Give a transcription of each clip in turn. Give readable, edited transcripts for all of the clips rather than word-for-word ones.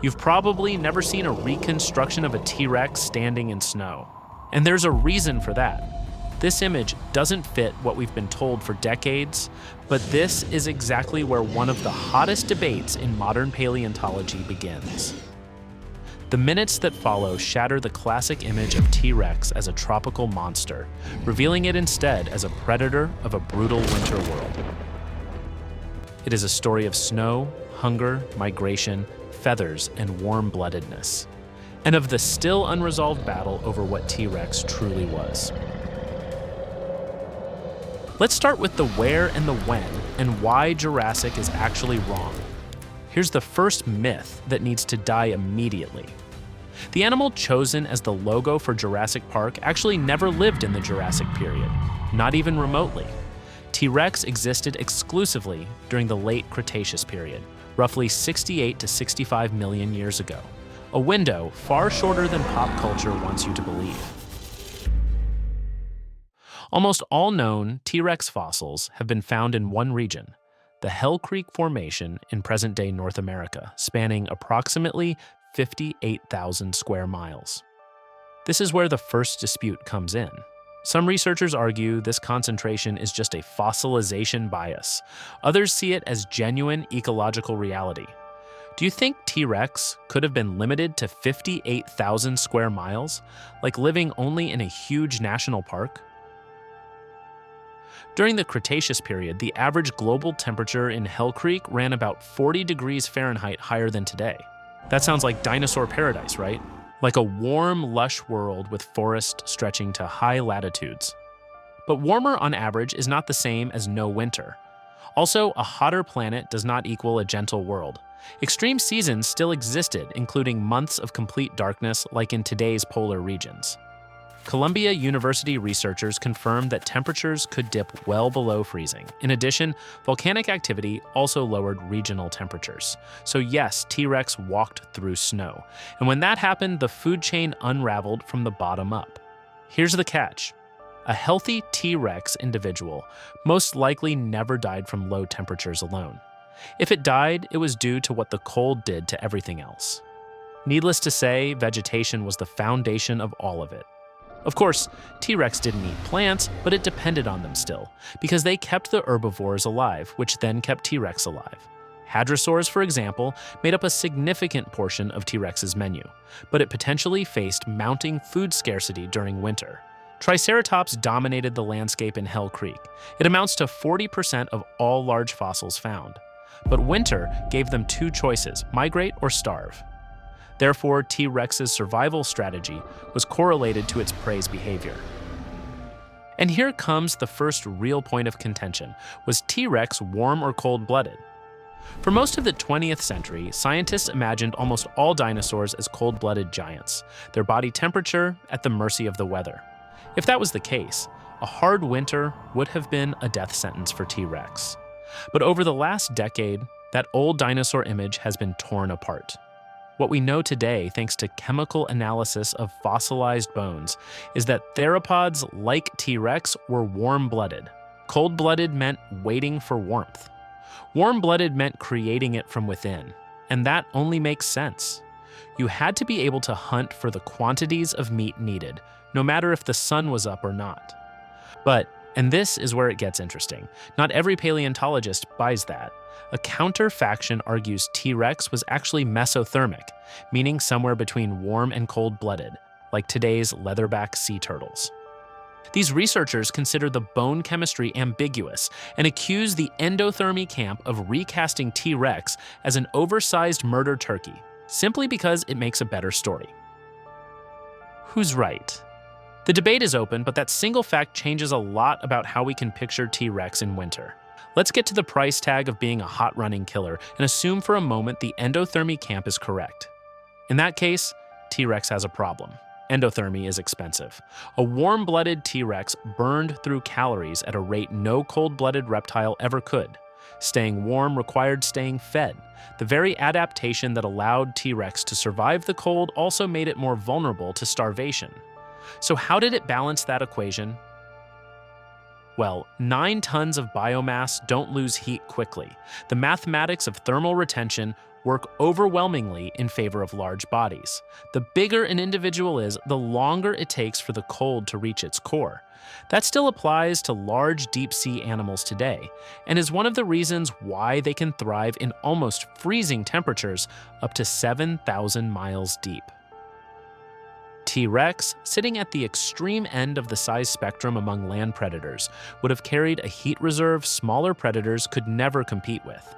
You've probably never seen a reconstruction of a T-Rex standing in snow. And there's a reason for that. This image doesn't fit what we've been told for decades, but this is exactly where one of the hottest debates in modern paleontology begins. The minutes that follow shatter the classic image of T-Rex as a tropical monster, revealing it instead as a predator of a brutal winter world. It is a story of snow, hunger, migration, feathers, and warm-bloodedness, and of the still unresolved battle over what T-Rex truly was. Let's start with the where and the when, and why Jurassic is actually wrong. Here's the first myth that needs to die immediately. The animal chosen as the logo for Jurassic Park actually never lived in the Jurassic period, not even remotely. T-Rex existed exclusively during the late Cretaceous period, roughly 68 to 65 million years ago, a window far shorter than pop culture wants you to believe. Almost all known T-Rex fossils have been found in one region, the Hell Creek Formation in present-day North America, spanning approximately 58,000 square miles. This is where the first dispute comes in. Some researchers argue this concentration is just a fossilization bias. Others see it as genuine ecological reality. Do you think T-Rex could have been limited to 58,000 square miles, like living only in a huge national park? During the Cretaceous period, the average global temperature in Hell Creek ran about 40 degrees Fahrenheit higher than today. That sounds like dinosaur paradise, right? Like a warm, lush world with forest stretching to high latitudes. But warmer on average is not the same as no winter. Also, a hotter planet does not equal a gentle world. Extreme seasons still existed, including months of complete darkness like in today's polar regions. Columbia University researchers confirmed that temperatures could dip well below freezing. In addition, volcanic activity also lowered regional temperatures. So yes, T-Rex walked through snow. And when that happened, the food chain unraveled from the bottom up. Here's the catch. A healthy T-Rex individual most likely never died from low temperatures alone. If it died, it was due to what the cold did to everything else. Needless to say, vegetation was the foundation of all of it. Of course, T-Rex didn't eat plants, but it depended on them still, because they kept the herbivores alive, which then kept T-Rex alive. Hadrosaurs, for example, made up a significant portion of T-Rex's menu, but it potentially faced mounting food scarcity during winter. Triceratops dominated the landscape in Hell Creek. It amounts to 40% of all large fossils found. But winter gave them two choices: migrate or starve. Therefore, T-Rex's survival strategy was correlated to its prey's behavior. And here comes the first real point of contention. Was T-Rex warm or cold-blooded? For most of the 20th century, scientists imagined almost all dinosaurs as cold-blooded giants, their body temperature at the mercy of the weather. If that was the case, a hard winter would have been a death sentence for T-Rex. But over the last decade, that old dinosaur image has been torn apart. What we know today, thanks to chemical analysis of fossilized bones, is that theropods like T-Rex were warm-blooded. Cold-blooded meant waiting for warmth. Warm-blooded meant creating it from within. And that only makes sense. You had to be able to hunt for the quantities of meat needed, no matter if the sun was up or not. But, and this is where it gets interesting, not every paleontologist buys that. A counter-faction argues T-Rex was actually mesothermic, meaning somewhere between warm and cold-blooded, like today's leatherback sea turtles. These researchers consider the bone chemistry ambiguous and accuse the endothermy camp of recasting T-Rex as an oversized murder turkey, simply because it makes a better story. Who's right? The debate is open, but that single fact changes a lot about how we can picture T-Rex in winter. Let's get to the price tag of being a hot-running killer and assume for a moment the endothermy camp is correct. In that case, T-Rex has a problem. Endothermy is expensive. A warm-blooded T-Rex burned through calories at a rate no cold-blooded reptile ever could. Staying warm required staying fed. The very adaptation that allowed T-Rex to survive the cold also made it more vulnerable to starvation. So how did it balance that equation? Well, 9 tons of biomass don't lose heat quickly. The mathematics of thermal retention work overwhelmingly in favor of large bodies. The bigger an individual is, the longer it takes for the cold to reach its core. That still applies to large deep-sea animals today, and is one of the reasons why they can thrive in almost freezing temperatures up to 7,000 miles deep. T-Rex, sitting at the extreme end of the size spectrum among land predators, would have carried a heat reserve smaller predators could never compete with.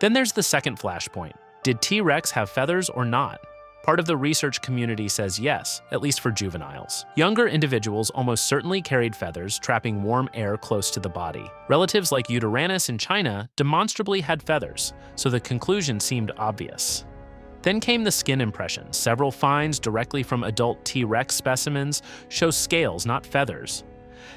Then there's the second flashpoint. Did T-Rex have feathers or not? Part of the research community says yes, at least for juveniles. Younger individuals almost certainly carried feathers, trapping warm air close to the body. Relatives like Uranus in China demonstrably had feathers, so the conclusion seemed obvious. Then came the skin impressions. Several finds directly from adult T-Rex specimens show scales, not feathers.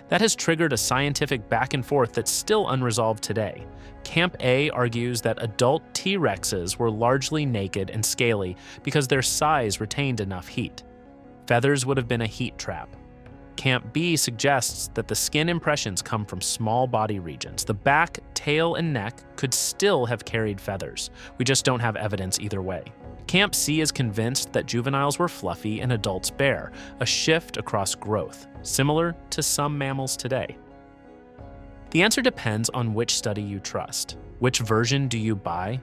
That has triggered a scientific back and forth that's still unresolved today. Camp A argues that adult T-Rexes were largely naked and scaly because their size retained enough heat. Feathers would have been a heat trap. Camp B suggests that the skin impressions come from small body regions. The back, tail, and neck could still have carried feathers. We just don't have evidence either way. Camp C is convinced that juveniles were fluffy and adults bare, a shift across growth, similar to some mammals today. The answer depends on which study you trust. Which version do you buy?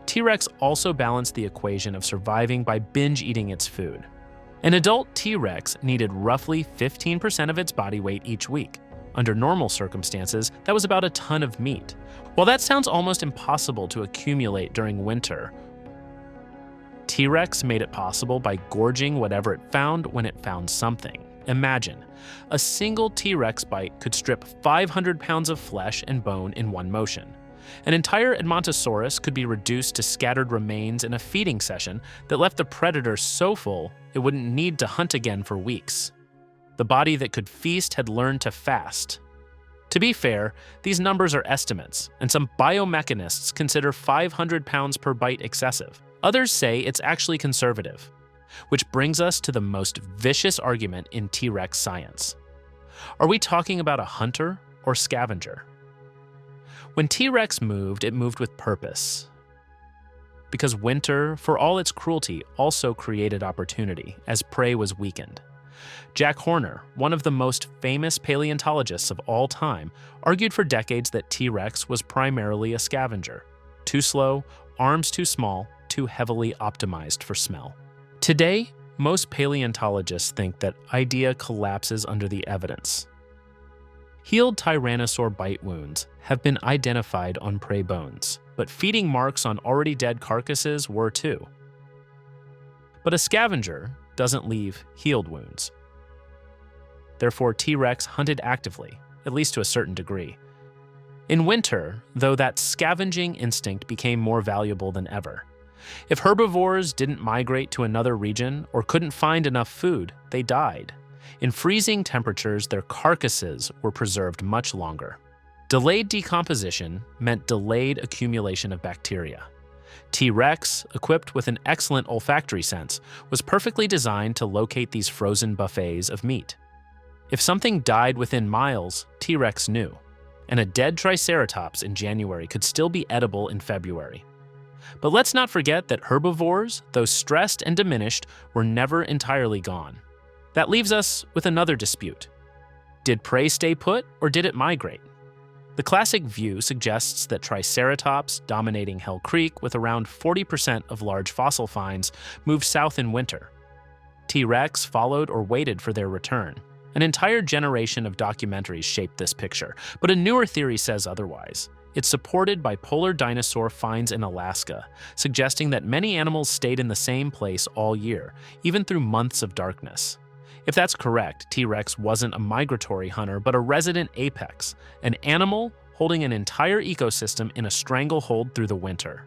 T-Rex also balanced the equation of surviving by binge eating its food. An adult T-Rex needed roughly 15% of its body weight each week. Under normal circumstances, that was about a ton of meat. While that sounds almost impossible to accumulate during winter, T-Rex made it possible by gorging whatever it found when it found something. Imagine, a single T-Rex bite could strip 500 pounds of flesh and bone in one motion. An entire Edmontosaurus could be reduced to scattered remains in a feeding session that left the predator so full it wouldn't need to hunt again for weeks. The body that could feast had learned to fast. To be fair, these numbers are estimates, and some biomechanists consider 500 pounds per bite excessive. Others say it's actually conservative. Which brings us to the most vicious argument in T-Rex science. Are we talking about a hunter or scavenger? When T-Rex moved, it moved with purpose. Because winter, for all its cruelty, also created opportunity, as prey was weakened. Jack Horner, one of the most famous paleontologists of all time, argued for decades that T-Rex was primarily a scavenger. Too slow, arms too small, too heavily optimized for smell. Today, most paleontologists think that idea collapses under the evidence. Healed tyrannosaur bite wounds have been identified on prey bones, but feeding marks on already dead carcasses were too. But a scavenger doesn't leave healed wounds. Therefore, T-Rex hunted actively, at least to a certain degree. In winter, though, that scavenging instinct became more valuable than ever. If herbivores didn't migrate to another region or couldn't find enough food, they died. In freezing temperatures, their carcasses were preserved much longer. Delayed decomposition meant delayed accumulation of bacteria. T-Rex, equipped with an excellent olfactory sense, was perfectly designed to locate these frozen buffets of meat. If something died within miles, T-Rex knew, and a dead Triceratops in January could still be edible in February. But let's not forget that herbivores, though stressed and diminished, were never entirely gone. That leaves us with another dispute. Did prey stay put, or did it migrate? The classic view suggests that Triceratops, dominating Hell Creek with around 40% of large fossil finds, moved south in winter. T-Rex followed or waited for their return. An entire generation of documentaries shaped this picture, but a newer theory says otherwise. It's supported by polar dinosaur finds in Alaska, suggesting that many animals stayed in the same place all year, even through months of darkness. If that's correct, T-Rex wasn't a migratory hunter, but a resident apex, an animal holding an entire ecosystem in a stranglehold through the winter.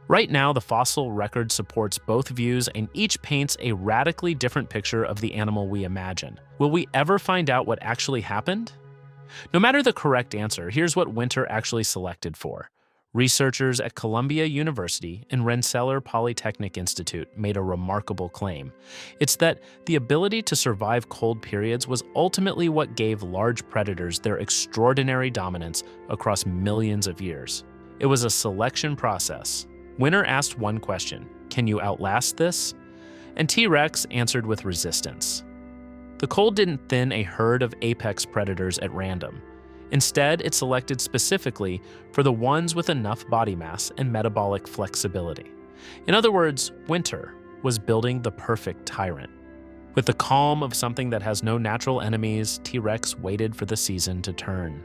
Right now, the fossil record supports both views, and each paints a radically different picture of the animal we imagine. Will we ever find out what actually happened? No matter the correct answer, here's what Winter actually selected for. Researchers at Columbia University and Rensselaer Polytechnic Institute made a remarkable claim. It's that the ability to survive cold periods was ultimately what gave large predators their extraordinary dominance across millions of years. It was a selection process. Winter asked one question: can you outlast this? And T-Rex answered with resistance. The cold didn't thin a herd of apex predators at random. Instead, it selected specifically for the ones with enough body mass and metabolic flexibility. In other words, winter was building the perfect tyrant. With the calm of something that has no natural enemies, T-Rex waited for the season to turn.